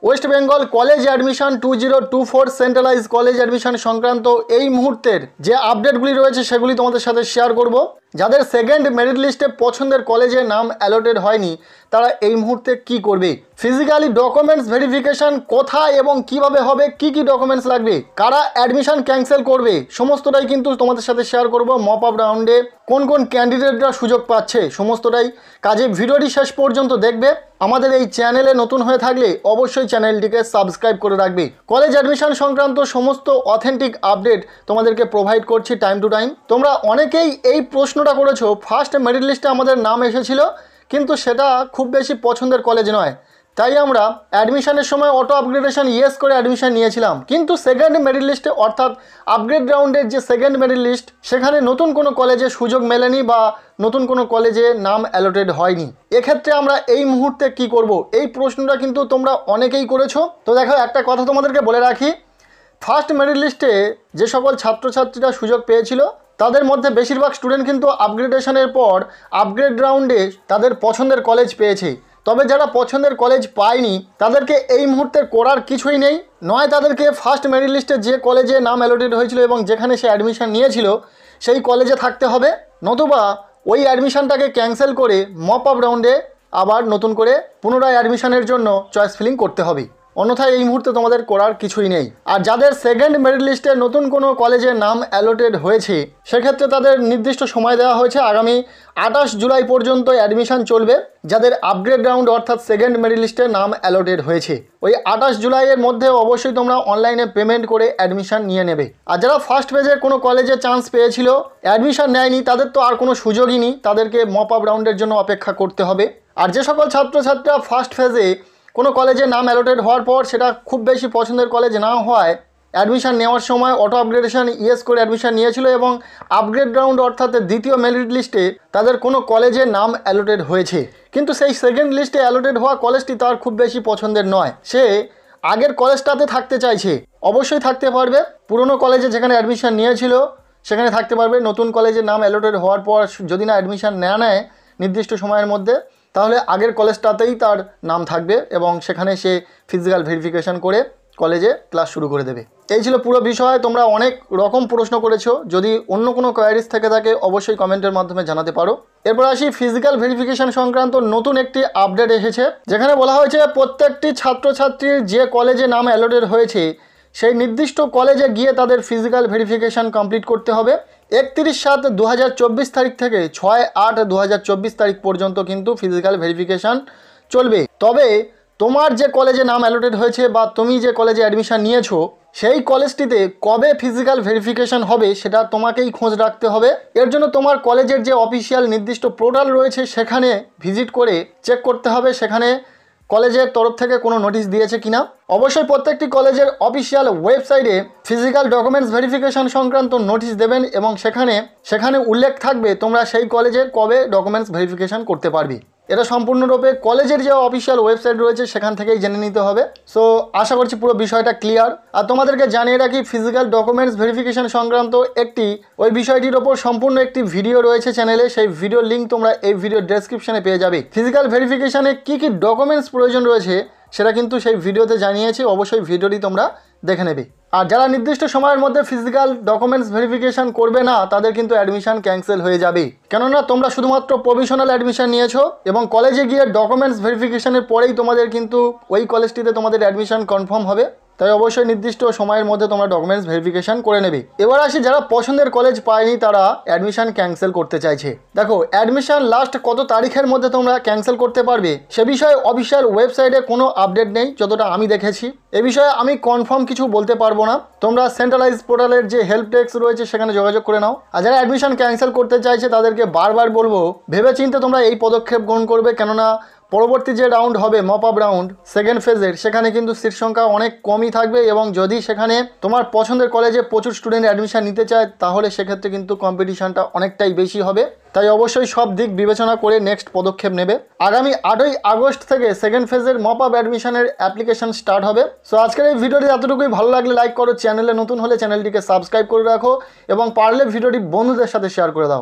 West Bengal college admission 2024 centralise college admission সংক্রান্ত এই মুহূর্তের যে আপডেটগুলি রয়েছে সেগুলি তোমাদের সাথে শেয়ার করব। যাদের সেকেন্ড মেরিট লিস্টে পছন্দের কলেজে নাম অ্যালটেড হয়নি তারা এই মুহূর্তে কি করবে, ফিজিক্যালি ডকুমেন্টস ভেরিফিকেশন কোথায় এবং কিভাবে হবে, কি কি ডকুমেন্টস লাগবে, কারা অ্যাডমিশন ক্যান্সেল করবে, সমস্তটাই কিন্তু তোমাদের সাথে শেয়ার করব। মপ আপ রাউন্ডে কোন কোন ক্যান্ডিডেটরা সুযোগ পাচ্ছে সমস্তটাই, কাজে ভিডিওটি শেষ পর্যন্ত দেখবে। আমাদের এই চ্যানেলে নতুন হয়ে থাকলে অবশ্যই চ্যানেলটিকে সাবস্ক্রাইব করে রাখবে। কলেজ অ্যাডমিশন সংক্রান্ত সমস্ত অথেন্টিক আপডেট তোমাদেরকে প্রোভাইড করছি টাইম টু টাইম। তোমরা অনেকেই এই প্রশ্নটা করেছো, ফার্স্ট মেরিট লিস্টে আমাদের নাম এসেছিল কিন্তু সেটা খুব বেশি পছন্দের কলেজ নয়, তাই আমরা অ্যাডমিশনের সময় অটো আপগ্রেডেশন ইয়েস করে অ্যাডমিশন নিয়েছিলাম, কিন্তু সেকেন্ড মেরিট লিস্টে অর্থাৎ আপগ্রেড রাউন্ডের যে সেকেন্ড মেরিট লিস্ট সেখানে নতুন কোনো কলেজে সুযোগ মেলেনি বা নতুন কোনো কলেজে নাম অ্যালটেড হয়নি। এক্ষেত্রে আমরা এই মুহূর্তে কি করব, এই প্রশ্নটা কিন্তু তোমরা অনেকেই করেছো। তো দেখো, একটা কথা তোমাদেরকে বলে রাখি, ফার্স্ট মেরিট লিস্টে যে সকল ছাত্রছাত্রীরা সুযোগ পেয়েছিল তাদের মধ্যে বেশিরভাগ স্টুডেন্ট কিন্তু আপগ্রেডেশনের পর আপগ্রেড রাউন্ডে তাদের পছন্দের কলেজ পেয়েছে। তবে যারা পছন্দের কলেজ পায়নি তাদেরকে এই মুহূর্তে করার কিছুই নেই, নয় তাদেরকে ফার্স্ট মেরিট লিস্টে যে কলেজে নাম অ্যালটেড হয়েছিল এবং যেখানে সে অ্যাডমিশন নিয়েছিল সেই কলেজে থাকতে হবে, নতুবা ওই অ্যাডমিশনটাকে ক্যান্সেল করে মপ আপ রাউন্ডে আবার নতুন করে পুনরায় অ্যাডমিশনের জন্য চয়েস ফিলিং করতে হবে, অন্যথায় এই মুহূর্তে তোমাদের করার কিছুই নেই। আর যাদের সেকেন্ড মেরিট লিস্টে নতুন কোনো কলেজে নাম অ্যালটেড হয়েছে সেক্ষেত্রে তাদের নির্দিষ্ট সময় দেওয়া হয়েছে, আগামী 28 জুলাই পর্যন্ত অ্যাডমিশন চলবে। যাদের আপগ্রেড রাউন্ড অর্থাৎ সেকেন্ড মেরিট লিস্টে নাম অ্যালটেড হয়েছে ওই 28 জুলাইয়ের মধ্যে অবশ্যই তোমরা অনলাইনে পেমেন্ট করে অ্যাডমিশন নিয়ে নেবে। আর যারা ফার্স্ট পেজে কোনো কলেজে চান্স পেয়েছিল অ্যাডমিশন নেয়নি তাদের তো আর কোনো সুযোগই নেই, তাদেরকে মপ আপ রাউন্ডের জন্য অপেক্ষা করতে হবে। আর যে সকল ছাত্রছাত্রীরা ফার্স্ট ফেজে কোনো কলেজে নাম অ্যালটেড হওয়ার পর সেটা খুব বেশি পছন্দের কলেজ না হওয়ায় অ্যাডমিশন নেওয়ার সময় অটো আপগ্রেডেশন ইয়েস করে অ্যাডমিশন নিয়েছিল এবং আপগ্রেড রাউন্ড অর্থাৎ দ্বিতীয় মেরিট লিস্টে তাদের কোনো কলেজে নাম অ্যালটেড হয়েছে, কিন্তু সেই সেকেন্ড লিস্টে অ্যালটেড হওয়া কলেজটি তার খুব বেশি পছন্দের নয়, সে আগের কলেজটাতে থাকতে চাইছে। অবশ্যই থাকতে পারবে, পুরনো কলেজে যেখানে অ্যাডমিশন নিয়েছিল সেখানে থাকতে পারবে। নতুন কলেজে নাম অ্যালটেড হওয়ার পর যদি না অ্যাডমিশন নেয় নির্দিষ্ট সময়ের মধ্যে তাহলে আগের কলেজটাতেই তার নাম থাকবে এবং সেখানে সে ফিজিক্যাল ভেরিফিকেশন করে কলেজে ক্লাস শুরু করে দেবে। এই ছিল পুরো বিষয়। তোমরা অনেক রকম প্রশ্ন করেছো, যদি অন্য কোনো কোয়ারিজ থেকে থাকে অবশ্যই কমেন্টের মাধ্যমে জানাতে পারো। এরপর আসি ফিজিক্যাল ভেরিফিকেশন সংক্রান্ত নতুন একটি আপডেট এসেছে, যেখানে বলা হয়েছে প্রত্যেকটি ছাত্রছাত্রীর যে কলেজে নাম অ্যালটেড হয়েছে সেই নির্দিষ্ট কলেজে গিয়ে তাদের ফিজিক্যাল ভেরিফিকেশন কমপ্লিট করতে হবে। 31/7/2024 তারিখ থেকে 6/8/2024 তারিখ পর্যন্ত কিন্তু ফিজিক্যাল ভেরিফিকেশান চলবে। তবে তোমার যে কলেজে নাম অ্যালটেড হয়েছে বা তুমি যে কলেজে অ্যাডমিশন নিয়েছো সেই কলেজটিতে কবে ফিজিক্যাল ভেরিফিকেশান হবে সেটা তোমাকেই খোঁজ রাখতে হবে। এর জন্য তোমার কলেজের যে অফিসিয়াল নির্দিষ্ট পোর্টাল রয়েছে সেখানে ভিজিট করে চেক করতে হবে সেখানে কলেজের তরফ থেকে কোনো নোটিশ দিয়েছে কিনা। অবশ্যই প্রত্যেকটি কলেজের অফিসিয়াল ওয়েবসাইটে ফিজিক্যাল ডকুমেন্টস ভেরিফিকেশন সংক্রান্ত নোটিশ দেবেন এবং সেখানে উল্লেখ থাকবে তোমরা সেই কলেজের কবে ডকুমেন্টস ভেরিফিকেশন করতে পারবে। এটা সম্পূর্ণরূপে কলেজের যে অফিসিয়াল ওয়েবসাইট রয়েছে সেখান থেকেই জেনে নিতে হবে। সো আশা করছি পুরো বিষয়টা ক্লিয়ার। আর তোমাদেরকে জানিয়ে রাখি ফিজিক্যাল ডকুমেন্টস ভেরিফিকেশন সংক্রান্ত ওই বিষয়টির ওপর সম্পূর্ণ একটি ভিডিও রয়েছে চ্যানেলে, সেই ভিডিওর লিঙ্ক তোমরা এই ভিডিও ডেসক্রিপশনে পেয়ে যাবে। ফিজিক্যাল ভেরিফিকেশানে কী কী ডকুমেন্টস প্রয়োজন রয়েছে সেটা কিন্তু সেই ভিডিওতে জানিয়েছি, অবশ্যই ভিডিওটি তোমরা দেখে নেবে। আর যারা নির্দিষ্ট সময়ের মধ্যে ফিজিক্যাল ডকুমেন্টস ভেরিফিকেশন করবে না তাদের কিন্তু অ্যাডমিশন ক্যান্সেল হয়ে যাবে, কেননা তোমরা শুধুমাত্র প্রভিশনাল অ্যাডমিশন নিয়েছো এবং কলেজে গিয়ে ডকুমেন্টস ভেরিফিকেশনের পরেই তোমাদের কিন্তু ওই কলেজটিতে তোমাদের অ্যাডমিশন কনফার্ম হবে। তাই অবশ্যই নির্দিষ্ট সময়ের মধ্যে তোমরা ডকুমেন্টস ভেরিফিকেশন করে নেবে। এবার আসি যারা পছন্দের কলেজ পায়নি তারা অ্যাডমিশন ক্যান্সেল করতে চাইছে। দেখো, অ্যাডমিশন লাস্ট কত তারিখের মধ্যে তোমরা ক্যান্সেল করতে পারবে সে বিষয়ে অফিসিয়াল ওয়েবসাইটে কোনো আপডেট নেই যতটা আমি দেখেছি। এ বিষয়ে আমি কনফার্ম কিছু বলতে পারবো না, তোমরা সেন্ট্রালাইজ পোর্টালের যে হেল্প ডেস্ক রয়েছে সেখানে যোগাযোগ করে নাও। আর যারা অ্যাডমিশন ক্যান্সেল করতে চাইছে তাদেরকে বারবার বলবো ভেবেচিন্তে তোমরা এই পদক্ষেপ গ্রহণ করবে, কেননা পরবর্তী যে রাউন্ড হবে মপ আপ রাউন্ড সেকেন্ড ফেজের সেখানে কিন্তু সিট সংখ্যা অনেক কমই থাকবে এবং যদি সেখানে তোমার পছন্দের কলেজে প্রচুর স্টুডেন্ট অ্যাডমিশন নিতে চায় তাহলে সেক্ষেত্রে কিন্তু কম্পিটিশনটা অনেকটাই বেশি হবে। তাই অবশ্যই সব দিক বিবেচনা করে নেক্সট পদক্ষেপ নেবে। আগামী 8ই আগস্ট থেকে সেকেন্ড ফেজের মপ আপ অ্যাডমিশনের অ্যাপ্লিকেশন স্টার্ট হবে। সো আজকের এই ভিডিওটি এতটুকুই, ভালো লাগলে লাইক করো, চ্যানেলে নতুন হলে চ্যানেলটিকে সাবস্ক্রাইব করে রাখো এবং পারলে ভিডিওটি বন্ধুদের সাথে শেয়ার করে দাও।